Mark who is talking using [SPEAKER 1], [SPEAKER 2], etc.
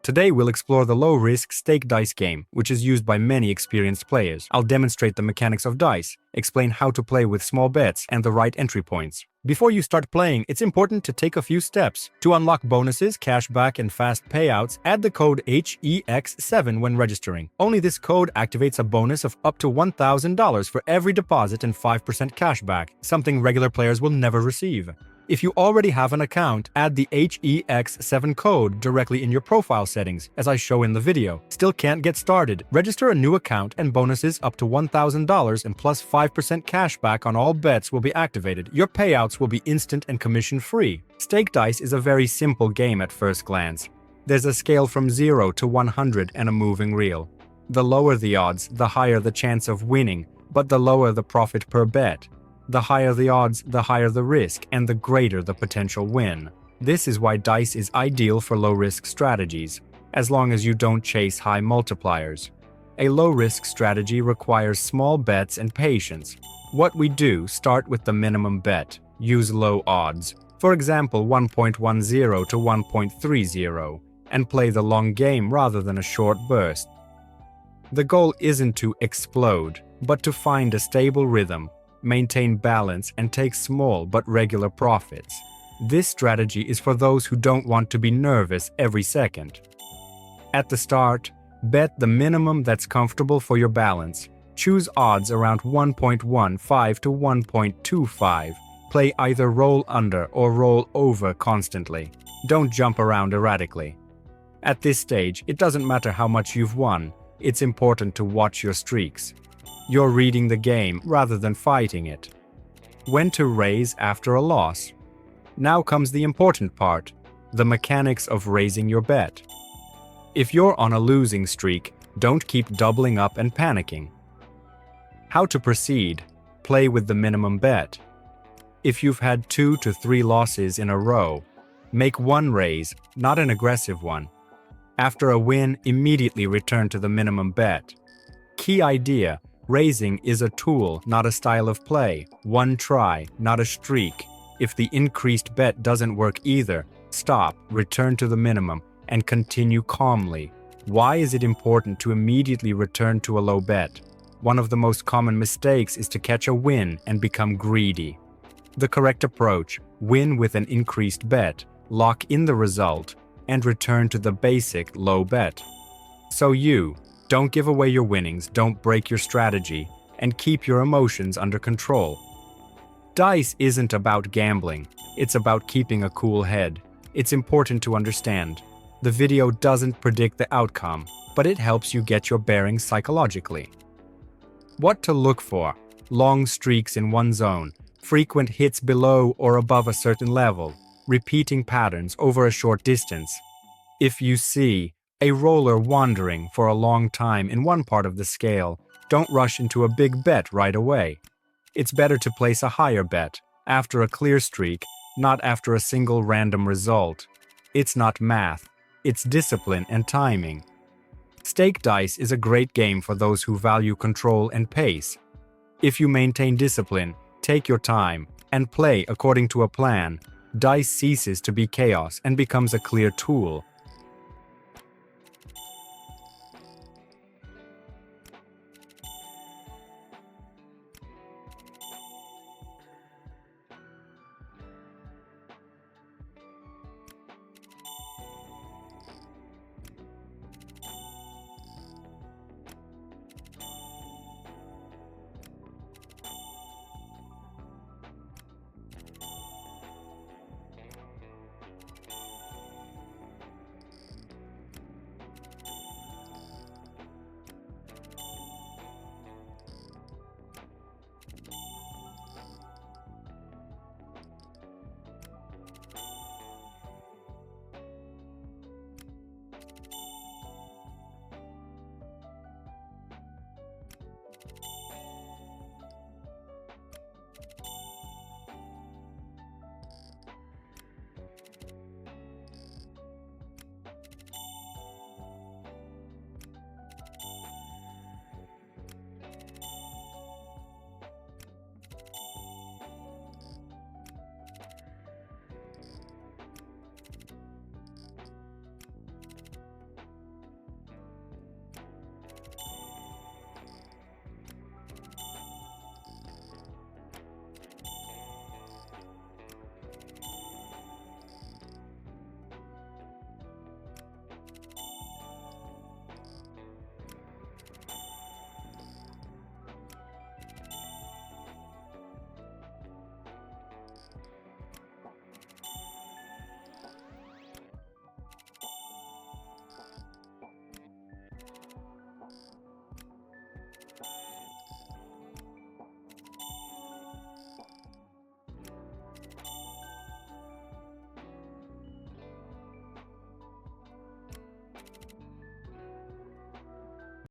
[SPEAKER 1] Today we'll explore the low-risk stake dice game, which is used by many experienced players. I'll demonstrate the mechanics of dice, explain how to play with small bets and the right entry points. Before you start playing, it's important to take a few steps. To unlock bonuses, cashback, and fast payouts, add the code HEX7 when registering. Only this code activates a bonus of up to $1,000 for every deposit and 5% cashback, something regular players will never receive. If you already have an account, add the HEX7 code directly in your profile settings, as I show in the video. Still can't get started? Register a new account and bonuses up to $1,000 and plus 5% cashback on all bets will be activated. Your payouts will be instant and commission-free. Stake dice is a very simple game at first glance. There's a scale from 0 to 100 and a moving reel. The lower the odds, the higher the chance of winning, but the lower the profit per bet. The higher the odds, the higher the risk, and the greater the potential win. This is why dice is ideal for low-risk strategies, as long as you don't chase high multipliers. A low-risk strategy requires small bets and patience. What we do, start with the minimum bet. Use low odds, for example 1.10 to 1.30, and play the long game rather than a short burst. The goal isn't to explode, but to find a stable rhythm, maintain balance, and take small but regular profits. This strategy is for those who don't want to be nervous every second. At the start, bet the minimum that's comfortable for your balance. Choose odds around 1.15 to 1.25. Play either roll under or roll over constantly. Don't jump around erratically. At this stage, it doesn't matter how much you've won. It's important to watch your streaks. You're reading the game rather than fighting it. When to raise after a loss? Now comes the important part, the mechanics of raising your bet. If you're on a losing streak, don't keep doubling up and panicking. How to proceed? Play with the minimum bet. If you've had 2 to 3 losses in a row, make one raise, not an aggressive one. After a win, immediately return to the minimum bet. Key idea: raising is a tool, not a style of play. One try, not a streak. If the increased bet doesn't work either, stop, return to the minimum, and continue calmly. Why is it important to immediately return to a low bet? One of the most common mistakes is to catch a win and become greedy. The correct approach: win with an increased bet, lock in the result, and return to the basic low bet. So don't give away your winnings, don't break your strategy, and keep your emotions under control. Dice isn't about gambling, it's about keeping a cool head. It's important to understand. The video doesn't predict the outcome, but it helps you get your bearings psychologically. What to look for: long streaks in one zone, frequent hits below or above a certain level, repeating patterns over a short distance. If you see a roller wandering for a long time in one part of the scale, don't rush into a big bet right away. It's better to place a higher bet after a clear streak, not after a single random result. It's not math, it's discipline and timing. Stake dice is a great game for those who value control and pace. If you maintain discipline, take your time, and play according to a plan, dice ceases to be chaos and becomes a clear tool.